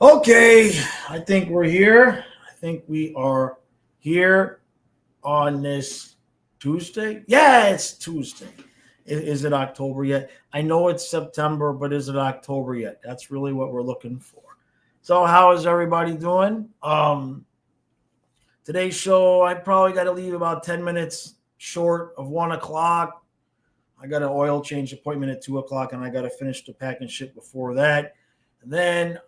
Okay, I think we're here. I think we are here on this Tuesday. Yeah, it's Tuesday. Is it October yet? I know it's September, but is it October yet? That's really what we're looking for. So, how is everybody doing? Today's show, I probably got to leave about 10 minutes short of 1 o'clock. I got an oil change appointment at 2 o'clock, and I got to finish the packing shit before that. And then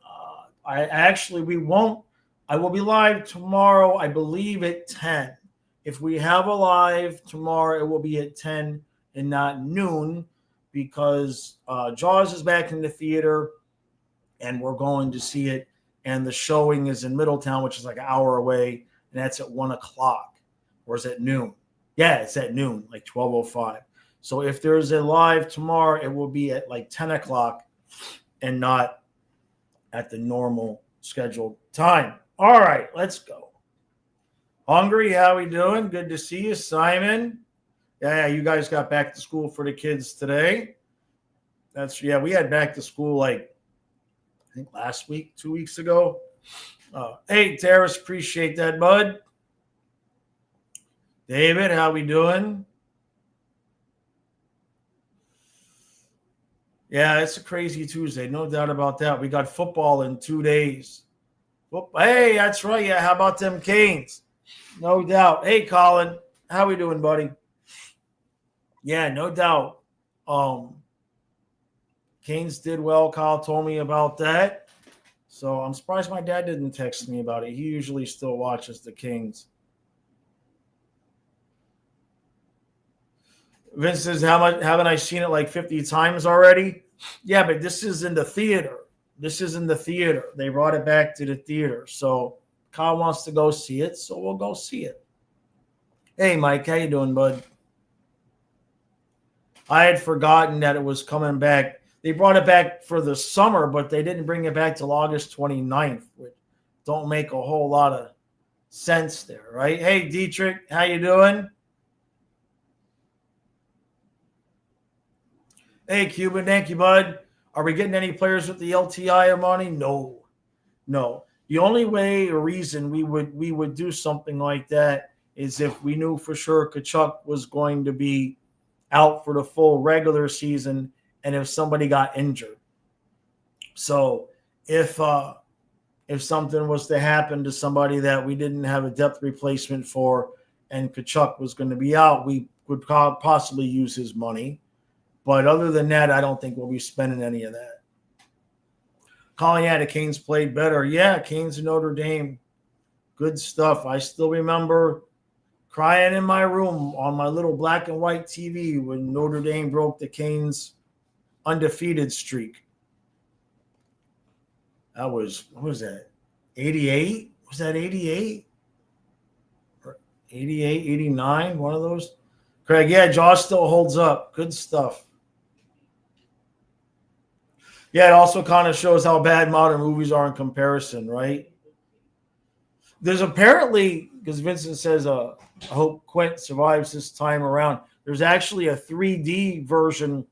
we won't. I will be live tomorrow, I believe at 10. If we have a live tomorrow, it will be at 10 and not noon because Jaws is back in the theater and we're going to see it. And the showing is in Middletown, which is like an hour away, and that's at 1 o'clock. Or is it noon? Yeah, it's at noon, like 12:05. So if there's a live tomorrow, it will be at like 10 o'clock and not at the normal scheduled time. All right, let's go. Hungry, how we doing? Good to see you, Simon. Yeah, you guys got back to school for the kids today. We had back to school like I think last week, 2 weeks ago. Hey, Terrace, appreciate that, bud. David, how we doing? Yeah, it's a crazy Tuesday, no doubt about that. We got football in 2 days. Hey, that's right. Yeah, how about them Canes? No doubt. Hey, Colin, how we doing, buddy? Yeah, no doubt. Canes did well. Kyle told me about that. So I'm surprised my dad didn't text me about it. He usually still watches the Kings. Vince says, "How much haven't I seen it like 50 times already?" Yeah, but this is in the theater. This is in the theater. They brought it back to the theater. So Kyle wants to go see it, so we'll go see it. Hey, Mike, how you doing, bud? I had forgotten that it was coming back. They brought it back for the summer, but they didn't bring it back till August 29th, which don't make a whole lot of sense there, right? Hey, Dietrich, how you doing? Hey, Cuban, thank you, bud. Are we getting any players with the LTI or money? No, no. The only way or reason we would do something like that is if we knew for sure Kachuk was going to be out for the full regular season, and if somebody got injured. So if something was to happen to somebody that we didn't have a depth replacement for, and Kachuk was going to be out, we would possibly use his money. But other than that, I don't think we'll be spending any of that. Calling out the Canes played better. Yeah, Canes and Notre Dame. Good stuff. I still remember crying in my room on my little black and white TV when Notre Dame broke the Canes' undefeated streak. That was, what was that? 88? Was that 88? 88, 89? One of those? Craig, yeah, Josh still holds up. Good stuff. Yeah, it also kind of shows how bad modern movies are in comparison, right? There's apparently, because Vincent says, I hope Quint survives this time around. There's actually a 3D version.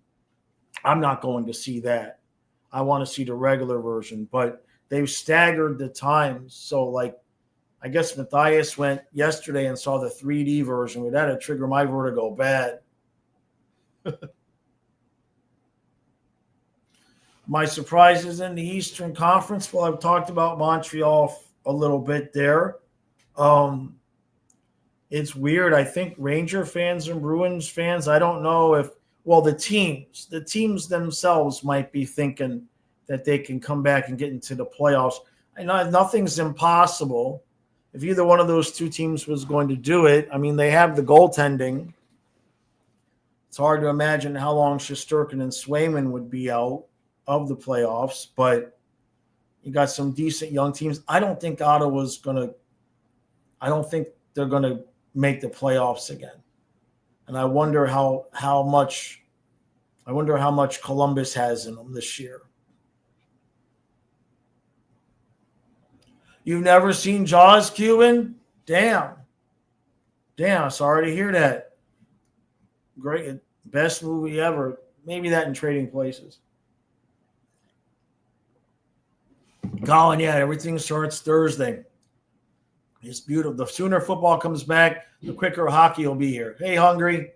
I'm not going to see that. I want to see the regular version, but they've staggered the times. So, like, I guess Matthias went yesterday and saw the 3D version. But that'd trigger my vertigo bad. My surprises in the Eastern Conference. Well, I've talked about Montreal a little bit there. Um, it's weird. I think Ranger fans and Bruins fans, I don't know if, well, the teams themselves might be thinking that they can come back and get into the playoffs. I know nothing's impossible. If either one of those two teams was going to do it, I mean, they have the goaltending. It's hard to imagine how long Shesterkin and Swayman would be out of the playoffs, but you got some decent young teams. I don't think they're gonna make the playoffs again. And I wonder how much Columbus has in them this year. You've never seen Jaws, Cuban? Damn. Sorry to hear that. Great, best movie ever. Maybe that in Trading Places. Colin, yeah, everything starts Thursday. It's beautiful. The sooner football comes back, the quicker hockey will be here. Hey, Hungry.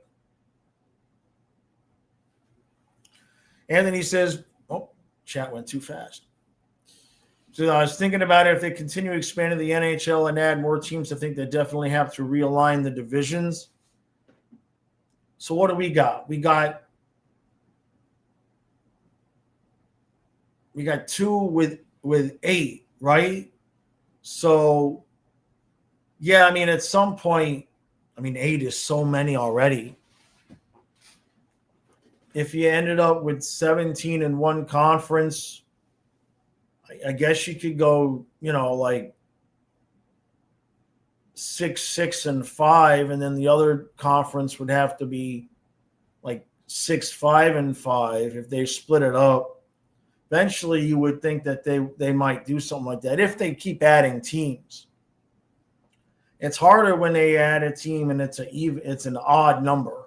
Anthony says, oh, chat went too fast. So I was thinking about it. If they continue expanding the NHL and add more teams, I think they definitely have to realign the divisions. So what do we got? We got two with 8, right? So, yeah, I mean, at some point, 8 is so many already. If you ended up with 17 in one conference, I guess you could go, like 6-6-5, and then the other conference would have to be like 6-5-5 if they split it up. Eventually, you would think that they might do something like that if they keep adding teams. It's harder when they add a team and it's an odd number,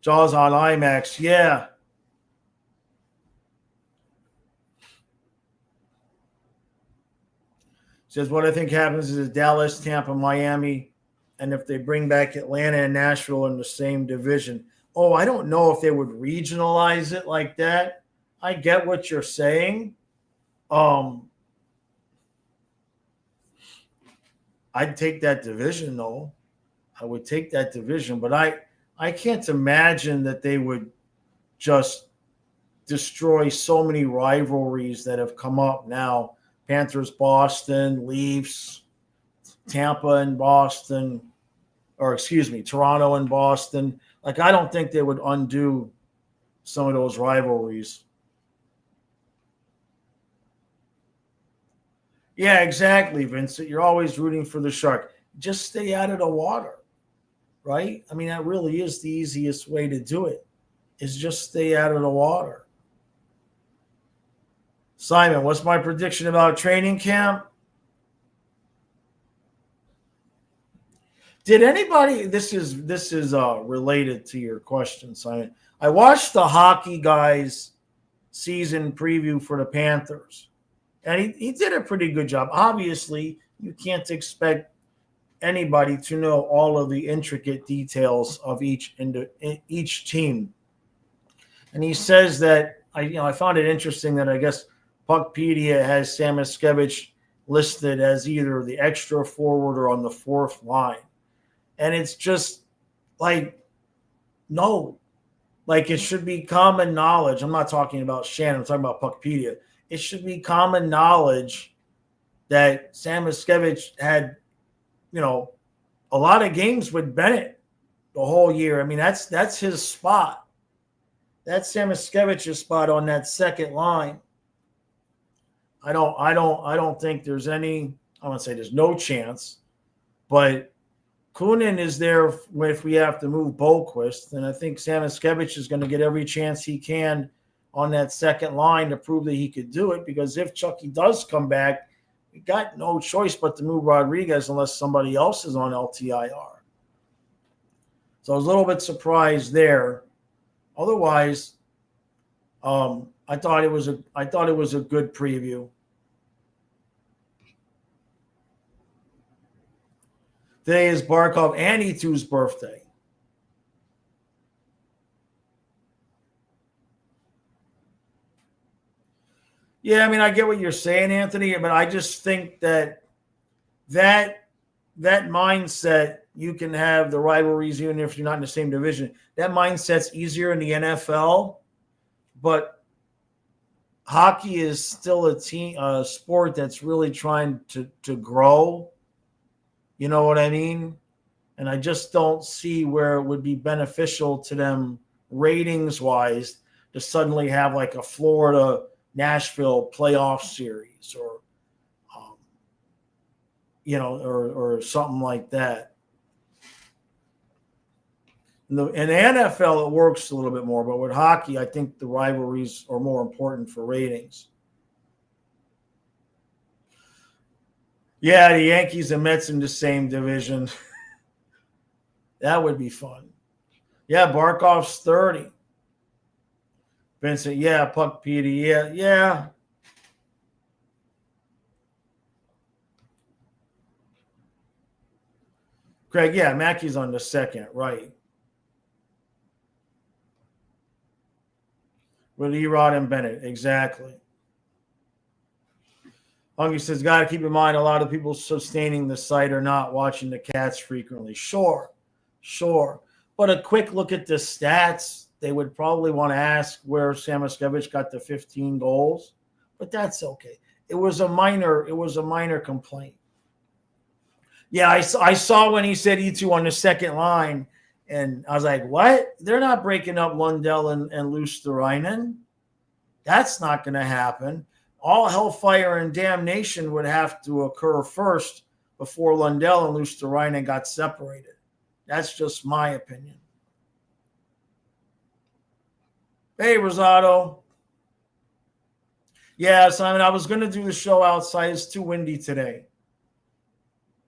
Jaws on IMAX, yeah. Says what I think happens is Dallas, Tampa, Miami, and if they bring back Atlanta and Nashville in the same division. Oh, I don't know if they would regionalize it like that. I get what you're saying. I'd take that division, though. I would take that division, but I can't imagine that they would just destroy so many rivalries that have come up now. Panthers, Boston, Leafs, Tampa and Boston, Toronto and Boston. Like, I don't think they would undo some of those rivalries. Yeah, exactly, Vincent. You're always rooting for the Shark. Just stay out of the water, right? That really is the easiest way to do it, is just stay out of the water. Simon, what's my prediction about training camp? Did anybody? This is related to your question, Simon. I watched the Hockey Guys season preview for the Panthers, and he did a pretty good job. Obviously, you can't expect anybody to know all of the intricate details of each team. And he says that I found it interesting that I guess Puckpedia has Sam Miskevich listed as either the extra forward or on the fourth line. And it's just like, no, like it should be common knowledge. I'm not talking about Shannon, I'm talking about Puckpedia. It should be common knowledge that Sam Miskevich had, a lot of games with Bennett the whole year. That's his spot. That's Sam Miskevich's spot on that second line. I don't think there's any. I want to say there's no chance, but Kunin is there if we have to move Bohlquist, and I think Sam Miskevich is going to get every chance he can on that second line to prove that he could do it. Because if Chucky does come back, we got no choice but to move Rodriguez unless somebody else is on LTIR. So I was a little bit surprised there. Otherwise, I thought it was a good preview. Today is Barkov and E2's birthday. Yeah, I get what you're saying, Anthony, but I just think that mindset, you can have the rivalries even if you're not in the same division. That mindset's easier in the NFL, but hockey is still a sport that's really trying to grow. You know what I mean? And I just don't see where it would be beneficial to them ratings-wise to suddenly have like a Florida Nashville playoff series or or something like that. In the NFL, it works a little bit more, but with hockey, I think the rivalries are more important for ratings. Yeah, the Yankees and Mets in the same division. That would be fun. Yeah, Barkov's 30. Vincent, yeah, Puck Petey, yeah. Greg, yeah, Mackey's on the second, right. With Erod and Bennett, exactly. Hungry says, got to keep in mind a lot of people sustaining the site are not watching the Cats frequently. Sure. But a quick look at the stats, they would probably want to ask where Samoskevich got the 15 goals, but that's okay. It was a minor complaint. Yeah, I saw when he said E2 on the second line, and I was like, what? They're not breaking up Lundell and Luosterainen. That's not going to happen. All hellfire and damnation would have to occur first before Lundell and Luosterainen got separated. That's just my opinion. Hey, Rosado. Yeah, Simon, I was going to do the show outside. It's too windy today.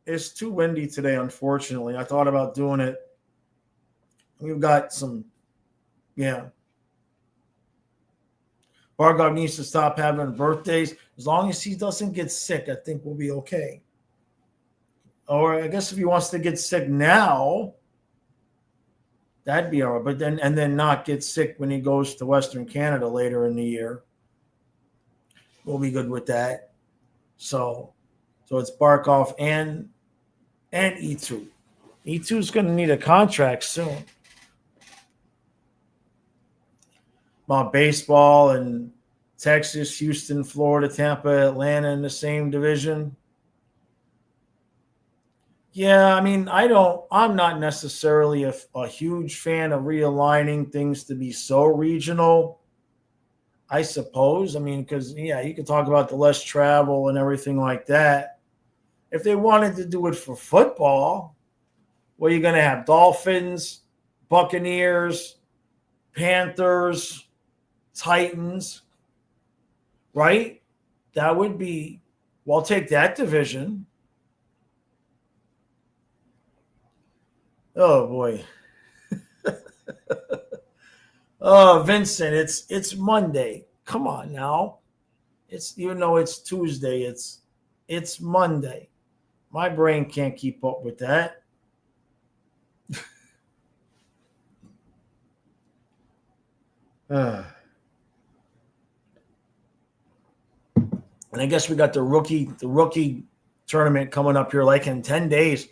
Unfortunately. I thought about doing it. We've got some, yeah. Bargov needs to stop having birthdays. As long as he doesn't get sick, I think we'll be okay. Or I guess if he wants to get sick now, that'd be all right. But then not get sick when he goes to Western Canada later in the year. We'll be good with that. So it's Barkov and E2. E2 is going to need a contract soon. About baseball and Texas, Houston, Florida, Tampa, Atlanta in the same division. Yeah, I mean, I'm not necessarily a huge fan of realigning things to be so regional, I suppose. I mean, because, yeah, you could talk about the less travel and everything like that. If they wanted to do it for football, well, you're going to have Dolphins, Buccaneers, Panthers, Titans, right? That would be, well, take that division. Oh boy. Oh, Vincent, it's Monday. Come on now. It's, even though it's Tuesday, it's Monday. My brain can't keep up with that. And I guess we got the rookie tournament coming up here like in 10 days.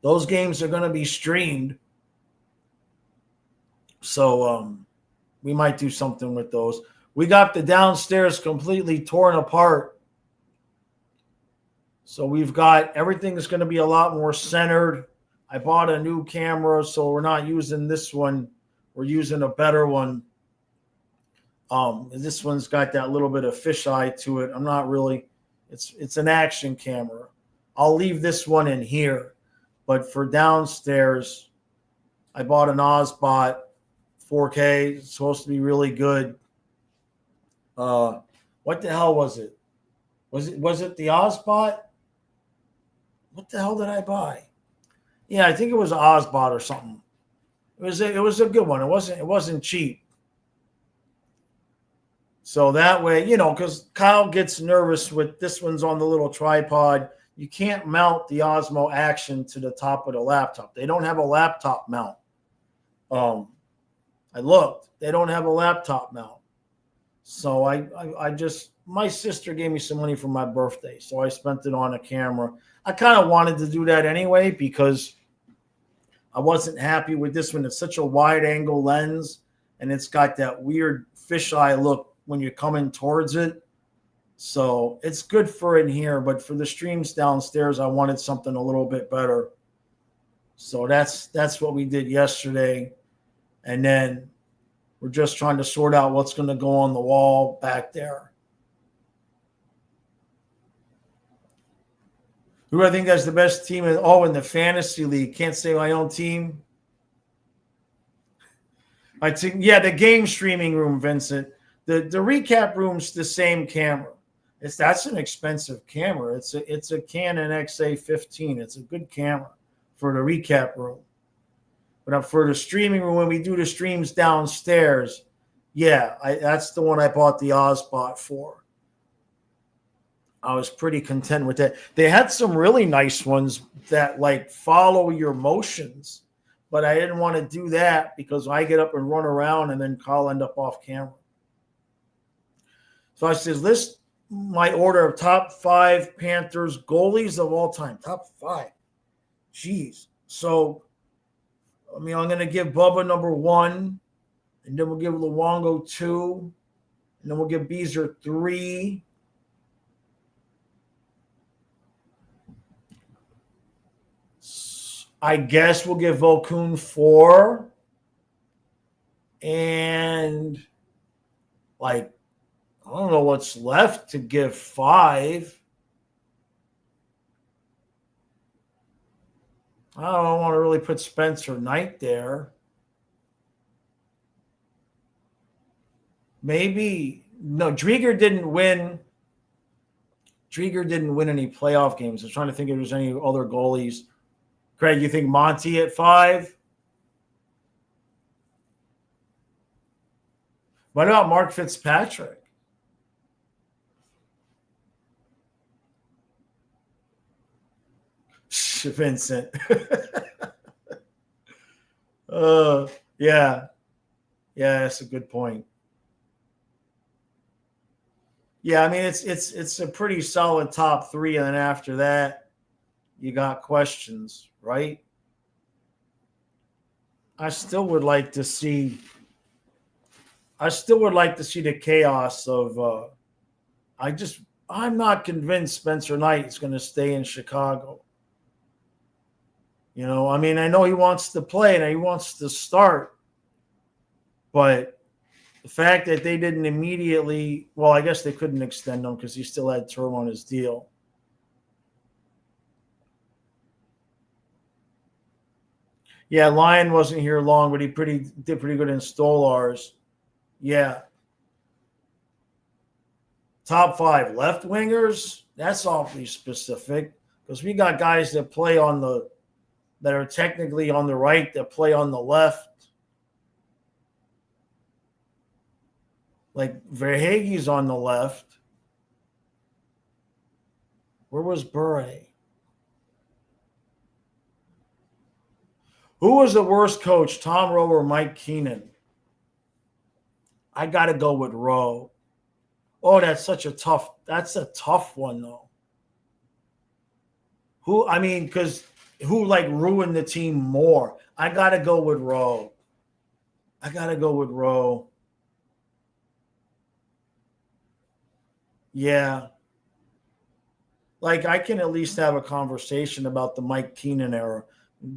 Those games are going to be streamed. So we might do something with those. We got the downstairs completely torn apart. So we've got everything is going to be a lot more centered. I bought a new camera, so we're not using this one. We're using a better one. This one's got that little bit of fisheye to it. I'm not really, it's an action camera. I'll leave this one in here. But for downstairs, I bought an Ozbot 4K. It's supposed to be really good. What the hell was it? Was it the Ozbot? What the hell did I buy? Yeah, I think it was an Ozbot or something. It was a good one. It wasn't cheap. So that way, because Kyle gets nervous with this one's on the little tripod. You can't mount the Osmo Action to the top of the laptop. They don't have a laptop mount. I looked. They don't have a laptop mount. So I just, my sister gave me some money for my birthday, so I spent it on a camera. I kind of wanted to do that anyway because I wasn't happy with this one. It's such a wide angle lens, and it's got that weird fisheye look when you're coming towards it. So it's good for in here, but for the streams downstairs, I wanted something a little bit better. So that's what we did yesterday. And then we're just trying to sort out what's going to go on the wall back there. Who do I think has the best team? In the fantasy league. Can't say my own team. I think, yeah, the game streaming room, Vincent. The recap room's the same camera. That's an expensive camera. It's a Canon XA15. It's a good camera for the recap room. But for the streaming room, when we do the streams downstairs, Yeah, that's the one I bought the Ozbot for. I was pretty content with that. They had some really nice ones that like follow your motions, but I didn't want to do that because I get up and run around and then I'll end up off camera. So I says, list my order of top 5 Panthers goalies of all time. Top 5. Jeez. So, I'm going to give Bubba number 1, and then we'll give Luongo 2, and then we'll give Beezer 3. I guess we'll give Volkun 4. And, like, I don't know what's left to give 5. I don't want to really put Spencer Knight there. Maybe no. Drieger didn't win any playoff games. I was trying to think if there's any other goalies. Craig, you think Monty at 5? What about Mark Fitzpatrick? Vincent. Yeah, that's a good point. Yeah, I mean it's a pretty solid top 3, and then after that, you got questions, right? I still would like to see the chaos of. I'm not convinced Spencer Knight is going to stay in Chicago. You know, I mean, I know he wants to play and he wants to start, but the fact that they didn't immediately, well, I guess they couldn't extend him because he still had term on his deal. Yeah, Lyon wasn't here long, but he did pretty good in Stolars. Yeah. Top 5 left wingers, that's awfully specific because we got guys that play that are technically on the right that play on the left. Like Verhaeghe's on the left. Where was Bure? Who was the worst coach, Tom Rowe or Mike Keenan? I got to go with Rowe. Oh, that's a tough one, though. Who like ruined the team more? I got to go with Rowe. Yeah. Like, I can at least have a conversation about the Mike Keenan era.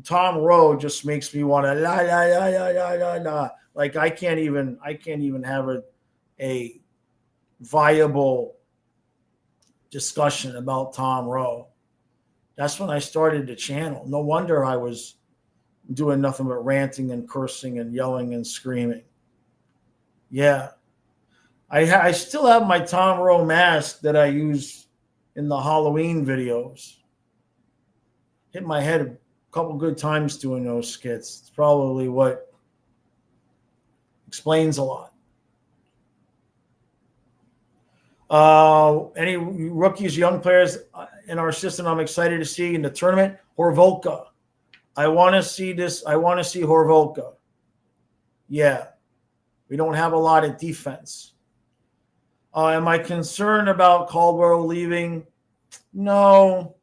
Tom Rowe just makes me want to la la la la la la la. Like, I can't even have a viable discussion about Tom Rowe. That's when I started the channel. No wonder I was doing nothing but ranting and cursing and yelling and screaming. Yeah. I still have my Tom Rowe mask that I use in the Halloween videos. Hit my head a couple good times doing those skits. It's probably what explains a lot. Any rookies, young players in our system I'm excited to see in the tournament? Horvolka. I want to see Horvolka. Yeah. We don't have a lot of defense. Am I concerned about Caldwell leaving? No.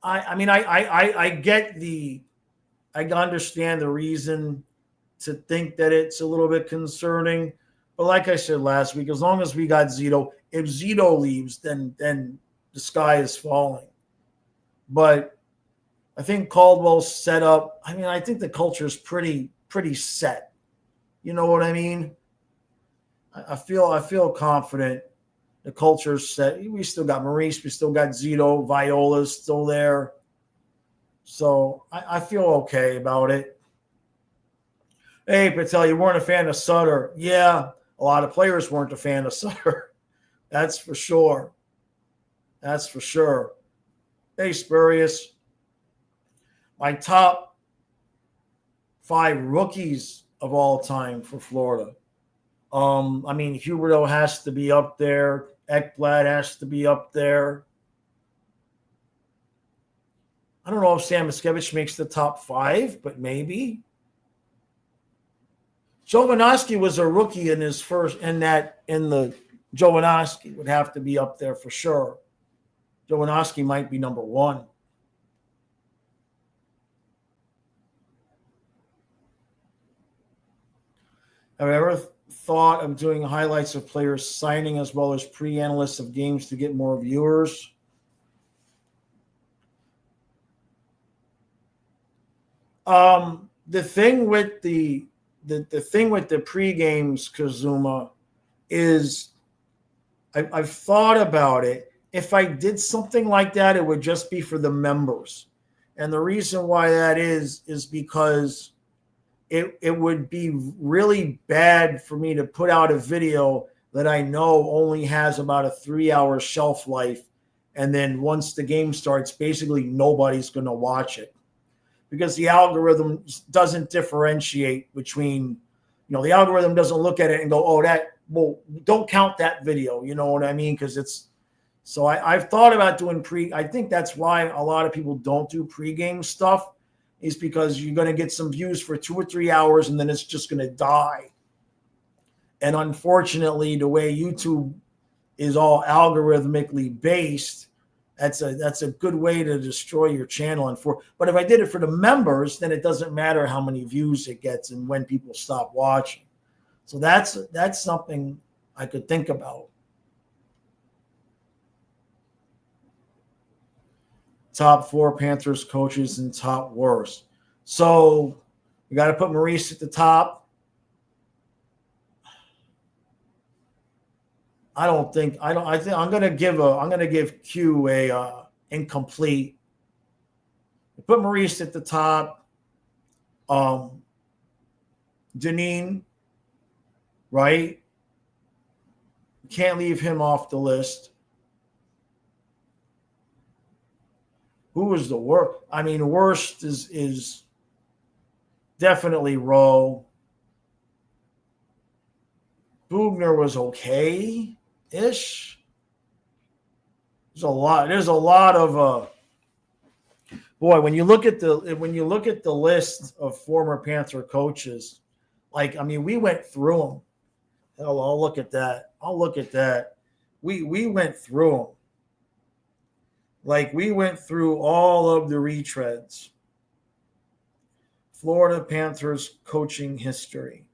I understand the reason to think that it's a little bit concerning. But like I said last week, as long as we got Zito, if Zito leaves, then the sky is falling. But I think Caldwell's set up. I mean, I think the culture is pretty set. You know what I mean? I feel confident. The culture's set. We still got Maurice. We still got Zito. Viola's still there. So I feel okay about it. Hey, Patel, you weren't a fan of Sutter. Yeah, a lot of players weren't a fan of Sutter. That's for sure. Hey, Spurious. My top 5 rookies of all time for Florida. I mean, Huberdeau has to be up there. Ekblad has to be up there. I don't know if Sam Miskevich makes the top 5, but maybe. Jovanovski was a rookie in his first, in the Jovanovski would have to be up there for sure. Jovanovski might be number 1. Have I ever thought of doing highlights of players signing as well as pre-analysts of games to get more viewers? The thing with the thing with the pre-games, Kazuma, is I've thought about it. If I did something like that, it would just be for the members. And the reason why that is because it would be really bad for me to put out a video that I know only has about a 3-hour shelf life. And then once the game starts, basically nobody's going to watch it because the algorithm doesn't differentiate between, the algorithm doesn't look at it and go, oh, don't count that video. You know what I mean? Because I've thought about doing I think that's why a lot of people don't do pregame stuff, is because you're going to get some views for 2 or 3 hours and then it's just going to die. And unfortunately, the way YouTube is all algorithmically based, that's a good way to destroy your channel. But if I did it for the members, then it doesn't matter how many views it gets and when people stop watching. So that's something I could think about. Top 4 Panthers coaches and top worst. So you got to put Maurice at the top. I think I'm going to give Q a incomplete. Put Maurice at the top. Deneen, right? Can't leave him off the list. Who was the worst? I mean, worst is definitely Rowe. Bugner was okay-ish. There's a lot of boy, when you look at the list of former Panther coaches, we went through them. Hell, I'll look at that. We went through them. We went through all of the retreads. Florida Panthers coaching history.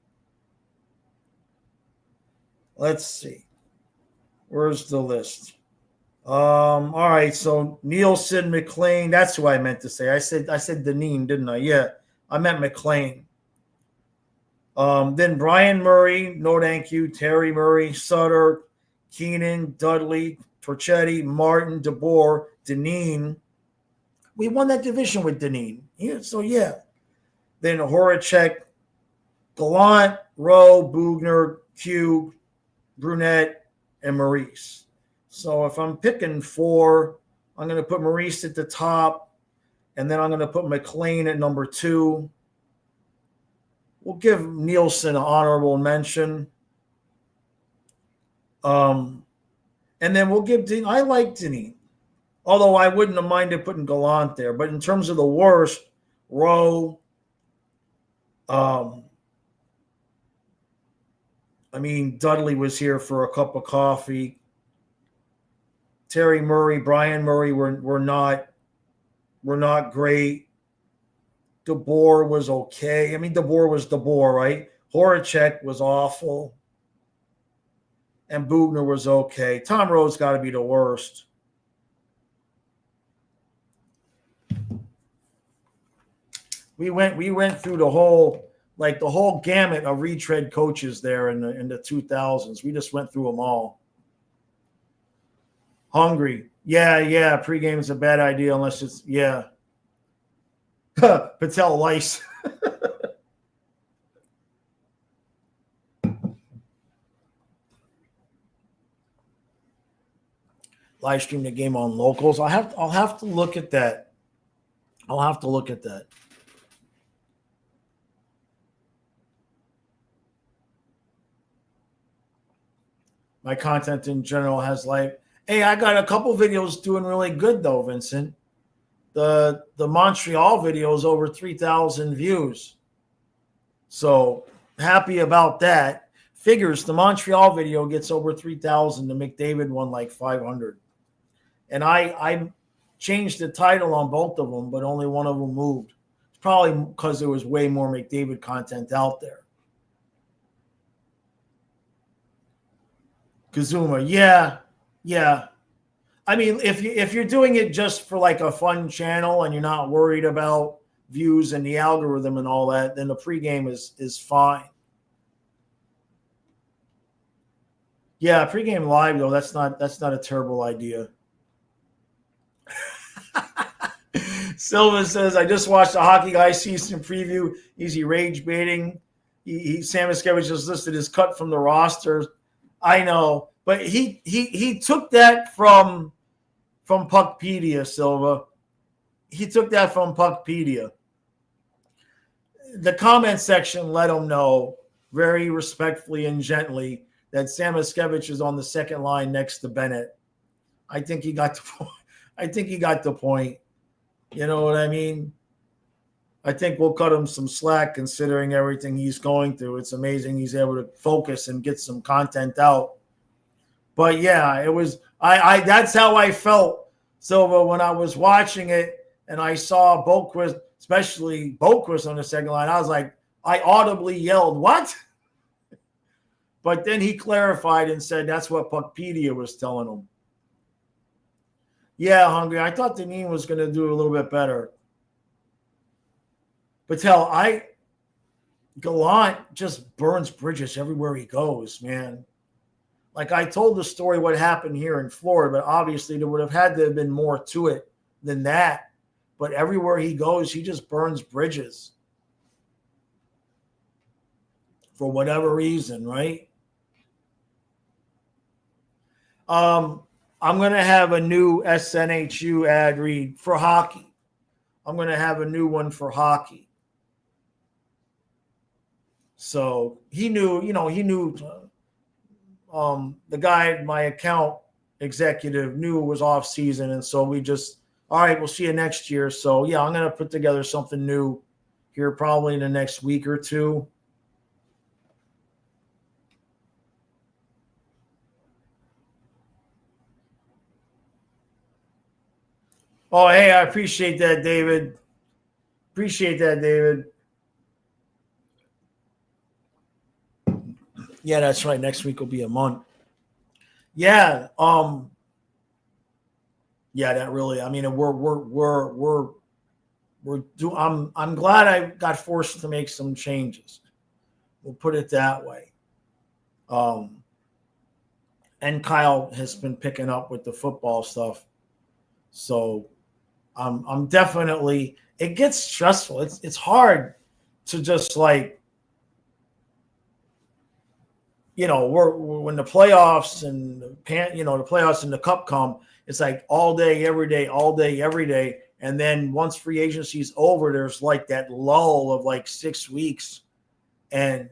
Let's see. Where's the list? All right. So Nielsen, McLean. That's who I meant to say. I said Deneen, didn't I? Yeah, I meant McLean. Then Brian Murray, no thank you. Terry Murray, Sutter, Keenan, Dudley, Torchetti, Martin, DeBoer, Deneen. We won that division with Deneen. Yeah, so yeah. Then Horacek, Gallant, Rowe, Bugner, Q, Brunette, and Maurice. So if I'm picking 4, I'm going to put Maurice at the top, and then I'm going to put McLean at number 2. We'll give Nielsen an honorable mention. And then we'll give Deneen. I like Deneen, although I wouldn't have minded putting Gallant there. But in terms of the worst, Rowe. Dudley was here for a cup of coffee. Terry Murray, Brian Murray were not great. DeBoer was okay. DeBoer was DeBoer, right? Horacek was awful. And Bugner was okay. Tom Rowe's got to be the worst. We went through the whole gamut of retread coaches there in the 2000s. We just went through them all. Hungry. Yeah. Pregame is a bad idea unless it's Patel Lice. Live stream the game on locals. I'll have to look at that. my content in general has like, hey, I got a couple videos doing really good though, Vincent. The Montreal video is over 3,000 views. So happy about that. Figures the Montreal video gets over 3,000. The McDavid one like 500. And I changed the title on both of them, but only one of them moved. It's probably because there was way more McDavid content out there. Kazuma, yeah. I mean, if you're doing it just for like a fun channel and you're not worried about views and the algorithm and all that, then the pregame is fine. Yeah, pregame live though, that's not a terrible idea. Silva says, I just watched the Hockey Guy season preview. Easy rage baiting. Sam Iskevich just listed his cut from the roster. I know, but he took that from Puckpedia, Silva. He took that from Puckpedia. The comment section let him know very respectfully and gently that Sam Iskevich is on the second line next to Bennett. I think he got the point. I think he got the point. You know what I mean? I think we'll cut him some slack considering everything he's going through. It's amazing he's able to focus and get some content out. But yeah, it was I that's how I felt, Silva, when I was watching it and I saw Boquist, especially Boquist on the second line. I was like, I audibly yelled, "What?" But then he clarified and said that's what Puckpedia was telling him. Yeah, Hungry. I thought Deneen was going to do a little bit better. But Gallant just burns bridges everywhere he goes, man. Like I told the story what happened here in Florida, but obviously there would have had to have been more to it than that. But everywhere he goes, he just burns bridges. For whatever reason, right? I'm going to have a new SNHU ad read for hockey. I'm going to have a new one for hockey. So he knew, the guy, my account executive knew it was off season. And so we just, all right, we'll see you next year. So yeah, I'm going to put together something new here probably in the next week or two. Oh, hey, I appreciate that, David. Appreciate that, David. Yeah, that's right. Next week will be a month. Yeah. Yeah, that really. I mean, I'm glad I got forced to make some changes. We'll put it that way. And Kyle has been picking up with the football stuff, so I'm definitely. It gets stressful. It's hard to just like. When the playoffs and the playoffs and the cup come, it's like all day, every day. And then once free agency is over, there's like that lull of like 6 weeks. And,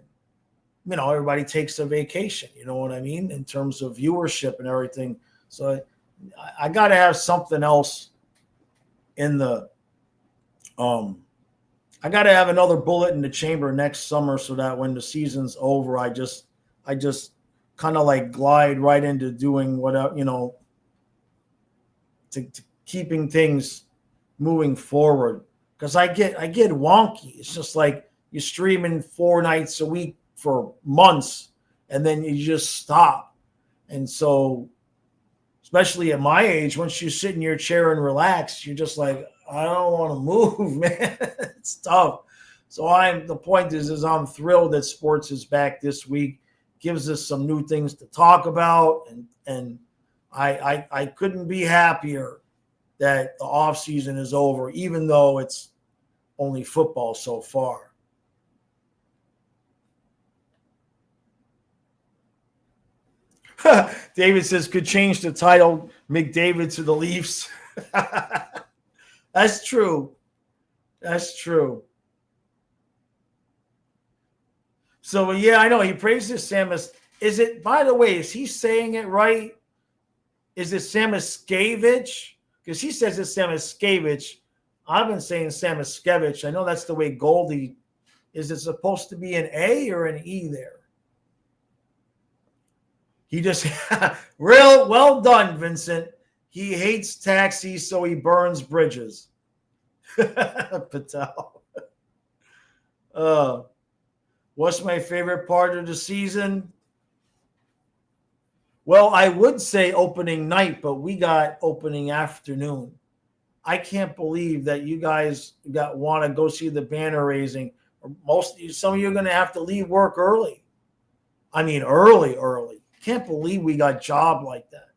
everybody takes a vacation, you know what I mean? In terms of viewership and everything. So I got to have something else in the, I got to have another bullet in the chamber next summer so that when the season's over, I just kind of like glide right into doing what, to keeping things moving forward. Because I get wonky. It's just like you're streaming 4 nights a week for months and then you just stop. And so, especially at my age, once you sit in your chair and relax, you're just like, I don't want to move, man. It's tough. So the point is I'm thrilled that sports is back this week. Gives us some new things to talk about, and I couldn't be happier that the off season is over, even though it's only football so far. David says could change the title McDavid to the Leafs. That's true. That's true. So yeah, I know he praises Sam Is it, by the way, is he saying it right? Is it Samoskevich? Because he says it's Samoskevich. I've been saying Samoskevich. I know that's the way Goldie. Is it supposed to be an A or an E there? He just real well done, Vincent. He hates taxis, so he burns bridges. Patel. What's my favorite part of the season? Well, I would say opening night, but we got opening afternoon. I can't believe that you guys want to go see the banner raising. Some of you are going to have to leave work early. I mean, early. Can't believe we got job like that.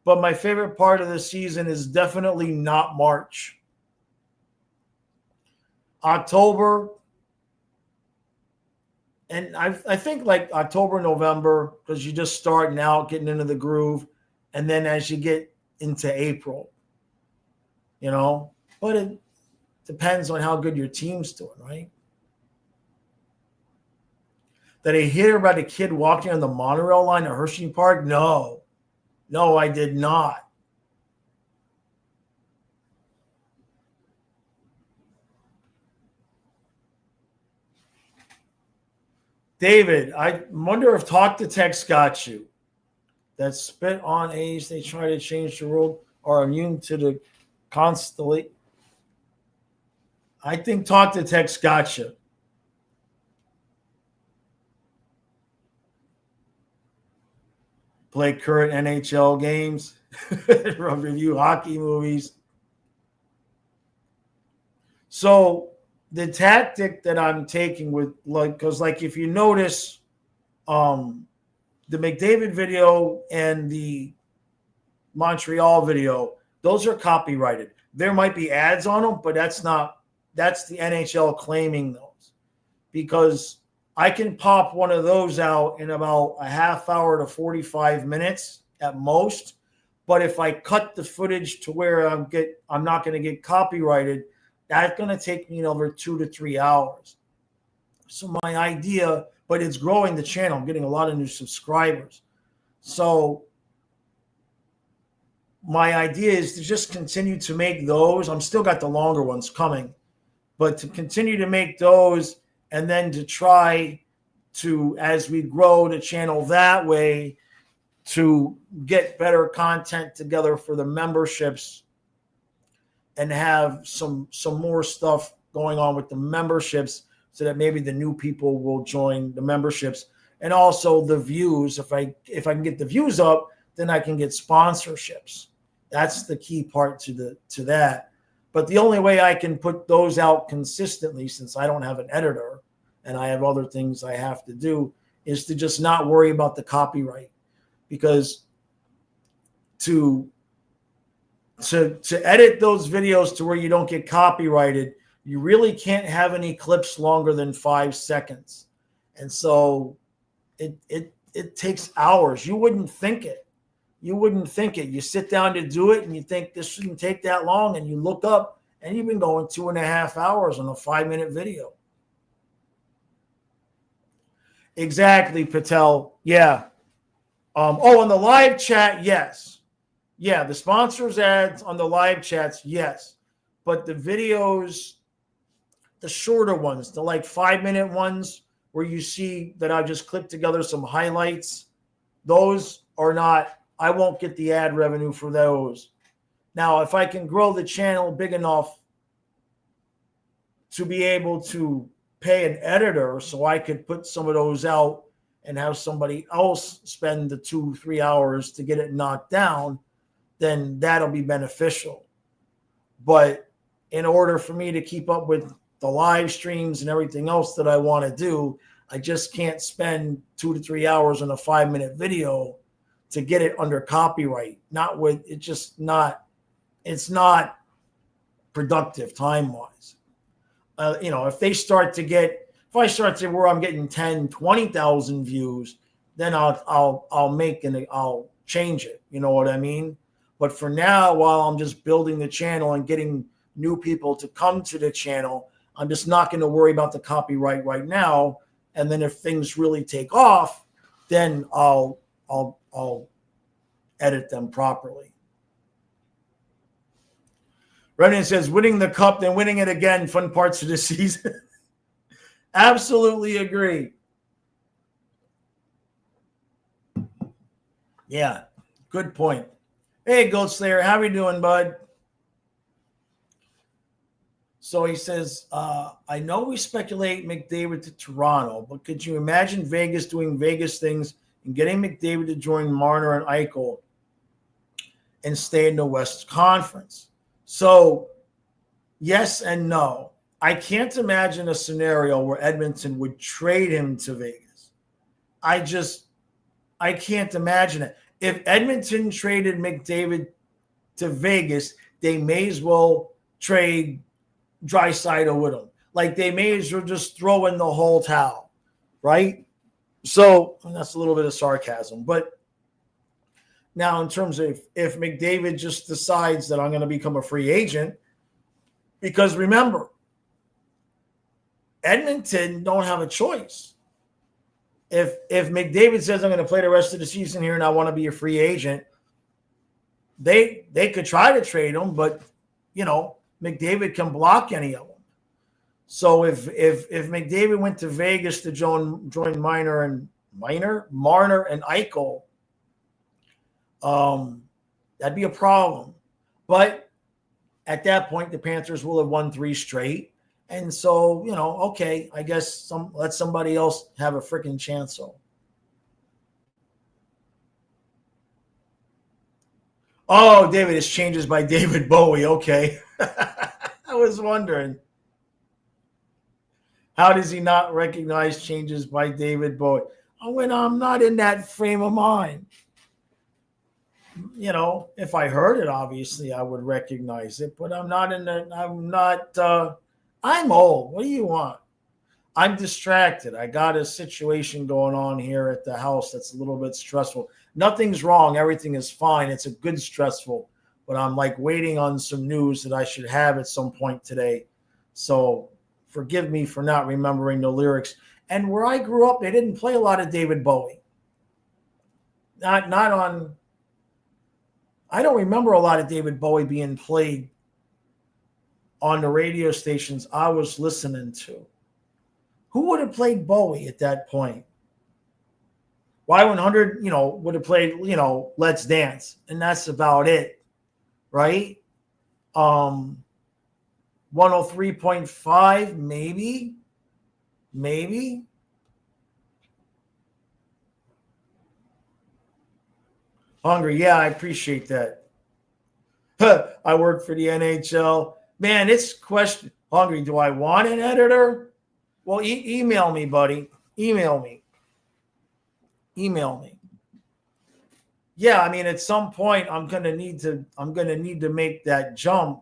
But my favorite part of the season is definitely not March. October, and I think like October, November, because you just starting out, getting into the groove, and then as you get into April, but it depends on how good your team's doing, right? Did I hear about a kid walking on the monorail line at Hershey Park? No, I did not. David, I wonder if Talk to Text got you. That spit on age, they try to change the world, are immune to the constantly. I think Talk to Text got you. Play current NHL games, review hockey movies. So the tactic that I'm taking because if you notice, the McDavid video and the Montreal video, those are copyrighted. There might be ads on them, but that's the NHL claiming those, because I can pop one of those out in about a half hour to 45 minutes at most. But if I cut the footage to where I'm not going to get copyrighted, that's going to take me over 2 to 3 hours. So my idea, but it's growing the channel. I'm getting a lot of new subscribers. So my idea is to just continue to make those. I'm still got the longer ones coming, but to continue to make those, and then to try to, as we grow the channel that way, to get better content together for the memberships and have some more stuff going on with the memberships, so that maybe the new people will join the memberships. And also the views. If I can get the views up, then I can get sponsorships. That's the key part to that. But the only way I can put those out consistently, since I don't have an editor and I have other things I have to do, is to just not worry about the copyright. Because to edit those videos to where you don't get copyrighted, you really can't have any clips longer than 5 seconds. And so it takes hours. You wouldn't think it. You sit down to do it and you think this shouldn't take that long, and you look up and you've been going 2.5 hours on a 5-minute video. Exactly, Patel. Yeah. On the live chat, yes. Yeah, the sponsors ads on the live chats, yes. But the videos, the shorter ones, the 5-minute ones where you see that I just clipped together some highlights, those are not, I won't get the ad revenue for those. Now, if I can grow the channel big enough to be able to pay an editor so I could put some of those out and have somebody else spend the 2-3 hours to get it knocked down, then that'll be beneficial. But in order for me to keep up with the live streams and everything else that I want to do, I just can't spend 2 to 3 hours on a 5-minute video to get it under copyright. It's not productive time-wise. If I start to where I'm getting 10, 20,000 views, then I'll change it. You know what I mean? But for now, while I'm just building the channel and getting new people to come to the channel, I'm just not going to worry about the copyright right now. And then if things really take off, then I'll edit them properly. Revenant says, winning the cup, then winning it again, fun parts of the season. Absolutely agree. Yeah, good point. Hey, Gold Slayer, how are you doing, bud? So he says, I know we speculate McDavid to Toronto, but could you imagine Vegas doing Vegas things and getting McDavid to join Marner and Eichel and stay in the West Conference? So, yes and no. I can't imagine a scenario where Edmonton would trade him to Vegas. I can't imagine it. If Edmonton traded McDavid to Vegas, they may as well trade Draisaitl with him. Like, they may as well just throw in the whole towel, right? So that's a little bit of sarcasm. But now, in terms of if McDavid just decides that I'm going to become a free agent, because remember, Edmonton don't have a choice. If McDavid says I'm going to play the rest of the season here and I want to be a free agent, they could try to trade him, but McDavid can block any of them. So if McDavid went to Vegas to join Marner and Eichel, that'd be a problem. But at that point, the Panthers will have won 3 straight. And so, okay, I guess let somebody else have a freaking chance. So. Oh, David, it's changes by David Bowie. Okay. I was wondering. How does he not recognize changes by David Bowie? Oh, when I'm not in that frame of mind. If I heard it, obviously I would recognize it, but I'm not I'm old. What do you want? I'm distracted. I got a situation going on here at the house that's a little bit stressful. Nothing's wrong. Everything is fine. It's a good stressful, but I'm like waiting on some news that I should have at some point today. So forgive me for not remembering the lyrics. And where I grew up, they didn't play a lot of David Bowie. Not on. I don't remember a lot of David Bowie being played on the radio stations I was listening to. Who would have played Bowie at that point? Y100, would have played, Let's Dance, and that's about it, right? 103.5, maybe. Hungry, yeah, I appreciate that. I work for the NHL. Man, it's question. Hungry, do I want an editor? Well, email me, buddy. Email me. Yeah, I mean, at some point, I'm gonna need to make that jump,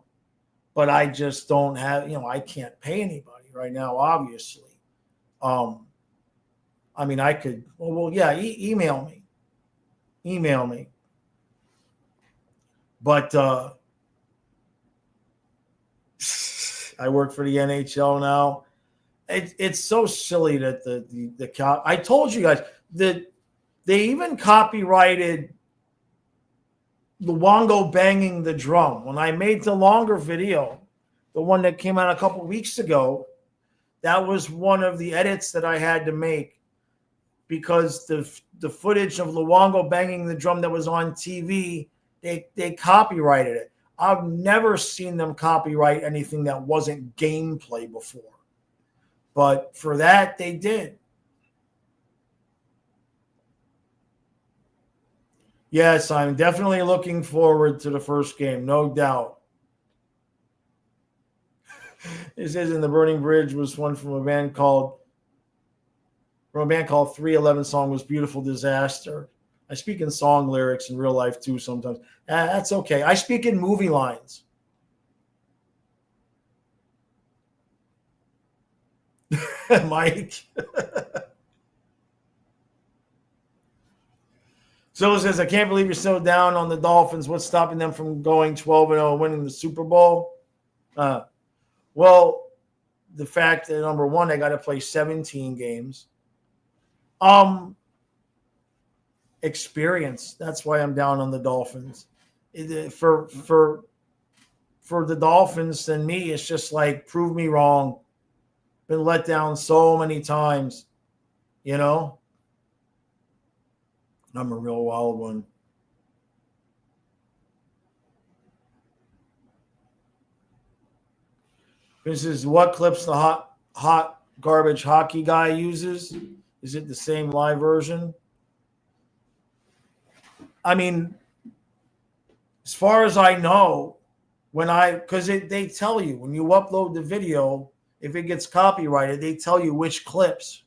but I just don't have. I can't pay anybody right now, obviously. I mean, I could. Well, yeah. Email me. But I work for the NHL now. It's so silly that the I told you guys that they even copyrighted Luongo banging the drum. When I made the longer video, the one that came out a couple weeks ago, that was one of the edits that I had to make because the footage of Luongo banging the drum that was on TV, they copyrighted it. I've never seen them copyright anything that wasn't gameplay before. But for that, they did. Yes, I'm definitely looking forward to the first game, no doubt. It says in the Burning Bridge was one from a band called 311 song was Beautiful Disaster. I speak in song lyrics in real life too sometimes. That's okay. I speak in movie lines. Mike. So it says, I can't believe you're so down on the Dolphins. What's stopping them from going 12-0 and winning the Super Bowl? Well, the fact that, number one, they got to play 17 games. experience. That's why I'm down on the Dolphins. For the Dolphins and me, it's just like, prove me wrong. Been let down so many times, you know. I'm a real wild one. This is what clips the hot garbage hockey guy uses. Is it the same live version? I mean, as far as I know, because they tell you when you upload the video, if it gets copyrighted, they tell you which clips.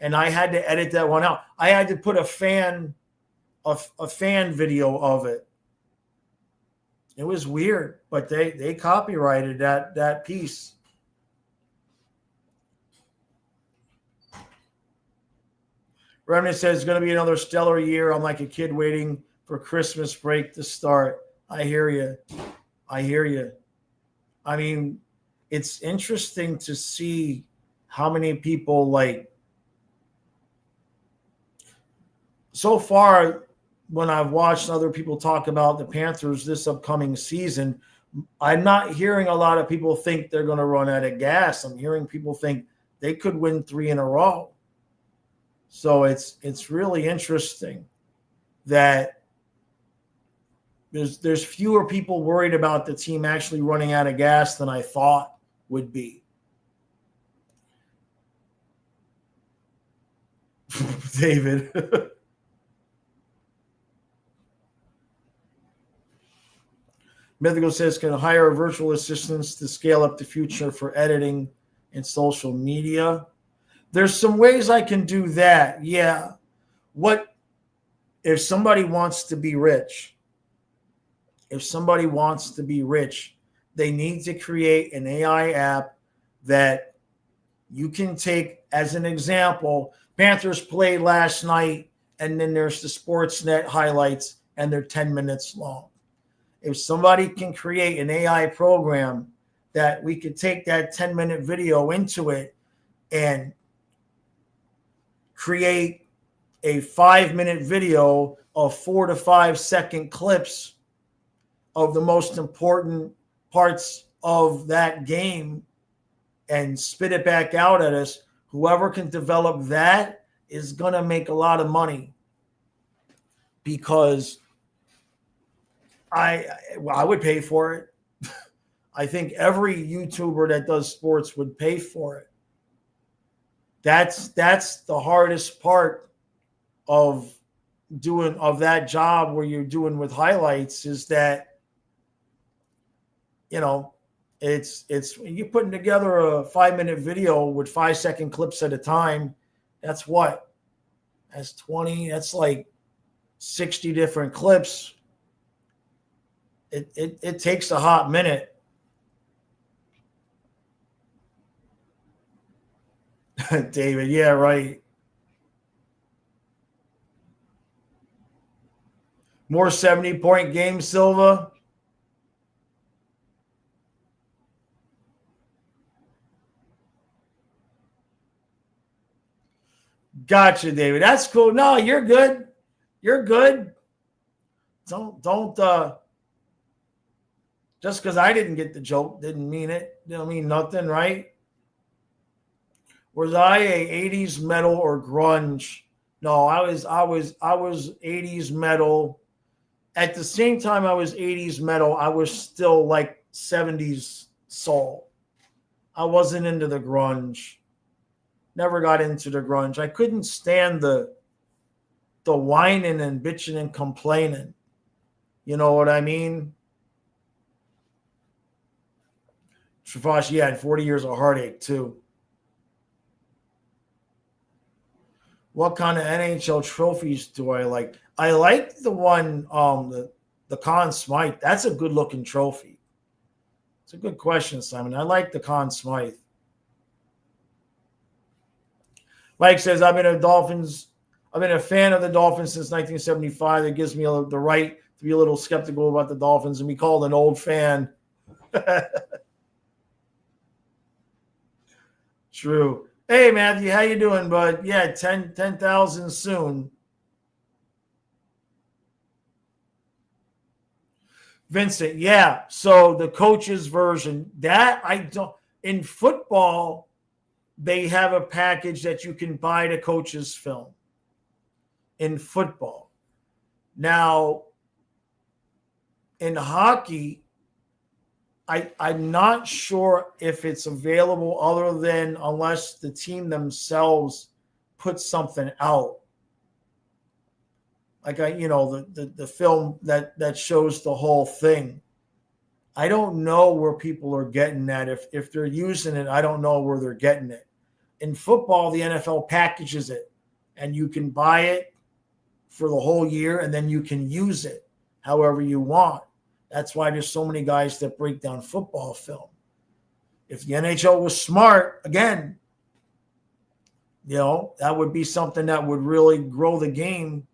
And I had to edit that one out. I had to put a fan video of it. It was weird, but they copyrighted that piece. Remnant says it's going to be another stellar year. I'm like a kid waiting for Christmas break to start. I hear you. I mean, it's interesting to see how many people, like, so far when I've watched other people talk about the Panthers this upcoming season, I'm not hearing a lot of people think they're going to run out of gas. I'm hearing people think they could win 3 in a row. So it's really interesting that there's fewer people worried about the team actually running out of gas than I thought would be. David. Mythical says, can hire virtual assistants to scale up the future for editing and social media. There's some ways I can do that. Yeah. What if somebody wants to be rich? If somebody wants to be rich, they need to create an AI app that you can take as an example. Panthers played last night, and then there's the Sportsnet highlights, and they're 10 minutes long. If somebody can create an AI program that we could take that 10-minute video into it and create a 5-minute video of 4 to 5 second clips of the most important parts of that game and spit it back out at us, whoever can develop that is going to make a lot of money, because I would pay for it. I think every YouTuber that does sports would pay for it. That's the hardest part of that job where you're doing with highlights, is that, you know, it's you're putting together a 5-minute video with 5-second clips at a time. That's 20. That's like 60 different clips. It takes a hot minute. David, yeah, right. More 70-point games, Silva. Gotcha, David. That's cool. No, you're good. You're good. Don't just because I didn't get the joke didn't mean it. Don't mean nothing, right? Was I a 80s metal or grunge? No, I was 80s metal. At the same time I was 80s metal, I was still like 70s soul. I wasn't into the grunge. Never got into the grunge. I couldn't stand the whining and bitching and complaining. You know what I mean? Shavash, yeah, and 40 years of heartache too. What kind of NHL trophies do I like? I like the one, the Conn Smythe. That's a good looking trophy. It's a good question, Simon. I like the Conn Smythe. Mike says, I've been a fan of the Dolphins since 1975. That gives me the right to be a little skeptical about the Dolphins and be called an old fan. True. Hey, Matthew, how you doing, bud? Yeah, 10,000 soon. Vincent, yeah. So the coach's version, that I don't. In football, they have a package that you can buy the coach's film in football. Now, in hockey, I'm not sure if it's available other than unless the team themselves put something out. Like the film that shows the whole thing. I don't know where people are getting that. If they're using it, I don't know where they're getting it. In football, the NFL packages it, and you can buy it for the whole year, and then you can use it however you want. That's why there's so many guys that break down football film. If the NHL was smart, again, that would be something that would really grow the game.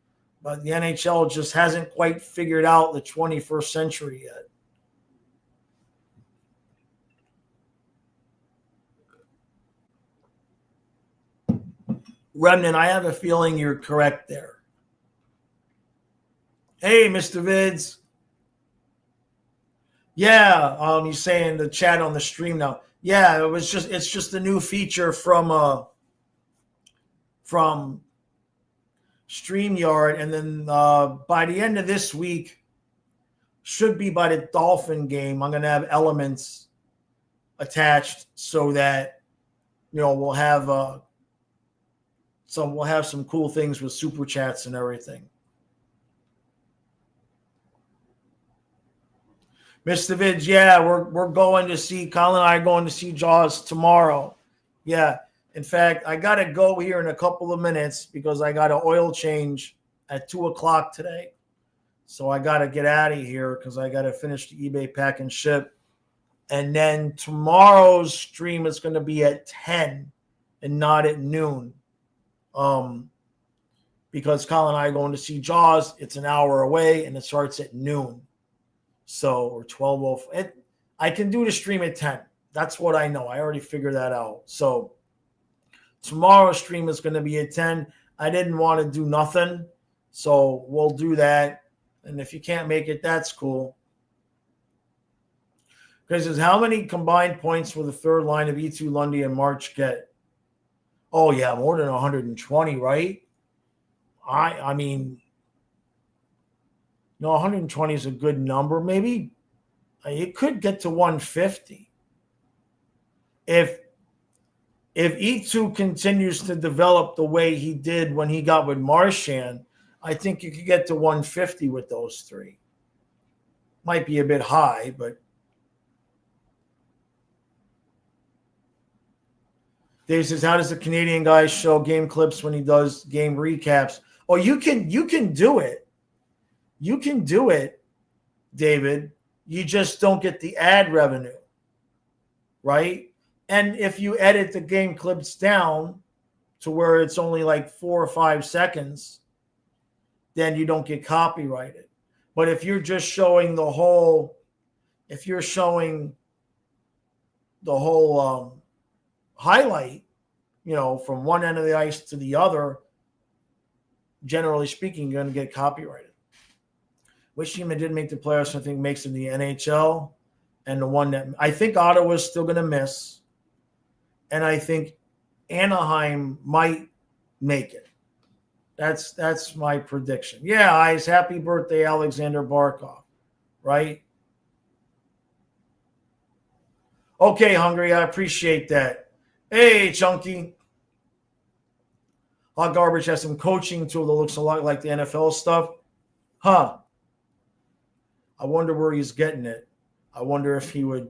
But the NHL just hasn't quite figured out the 21st century yet. Remnant, I have a feeling you're correct there. Hey, Mr. Vids. Yeah, he's saying the chat on the stream now. Yeah, it's just a new feature from StreamYard, and then by the end of this week, should be by the Dolphin game, I'm going to have elements attached so that we'll have some cool things with super chats and everything. Mr. Vids, yeah, we're going to see Colin and I are going to see Jaws tomorrow. Yeah. In fact, I got to go here in a couple of minutes because I got an oil change at 2:00 today. So I got to get out of here because I got to finish the eBay pack and ship. And then tomorrow's stream is going to be at 10 and not at noon. Because Colin and I are going to see Jaws. It's an hour away and it starts at noon. So, or 12:00. I can do the stream at 10. That's what I know. I already figured that out. So tomorrow's stream is going to be at 10. I didn't want to do nothing. So we'll do that. And if you can't make it, that's cool. Because says, how many combined points will the third line of E2, Lundy, and March get? Oh, yeah, more than 120, right? I mean, 120 is a good number. Maybe it could get to 150. If E2 continues to develop the way he did when he got with Marchand, I think you could get to 150 with those three. Might be a bit high, but Dave says, how does the Canadian guy show game clips when he does game recaps? Oh, you can do it. You can do it, David. You just don't get the ad revenue, right? And if you edit the game clips down to where it's only like 4 or 5 seconds, then you don't get copyrighted. But if you're just showing the whole, highlight, from one end of the ice to the other, generally speaking, you're going to get copyrighted. Which team that didn't make the playoffs, I think, makes it in the NHL, and the one that I think Ottawa's still going to miss, and I think Anaheim might make it. That's my prediction. Yeah, Eyes, happy birthday, Alexander Barkov, right? Okay, Hungry, I appreciate that. Hey, Chunky. Hot Garbage has some coaching tool that looks a lot like the NFL stuff. Huh. I wonder where he's getting it. I wonder if he would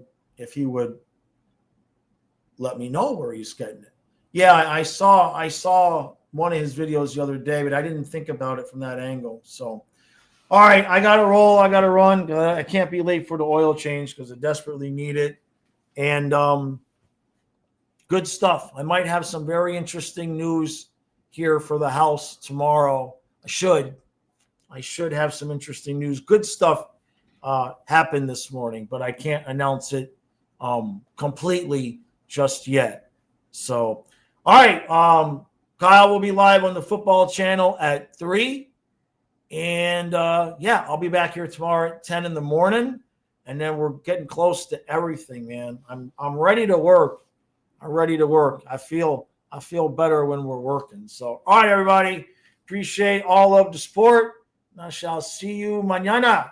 let me know where he's getting it. Yeah, I saw one of his videos the other day, but I didn't think about it from that angle. So, all right, I got to roll. I got to run. I can't be late for the oil change because I desperately need it. And good stuff. I might have some very interesting news here for the house tomorrow. I should have some interesting news. Good stuff happened this morning, but I can't announce it completely just yet. So, all right. Kyle will be live on the football channel at 3. And yeah, I'll be back here tomorrow at 10 in the morning. And then we're getting close to everything, man. I'm ready to work. I'm ready to work. I feel better when we're working. So, all right, everybody. Appreciate all of the support. I shall see you mañana.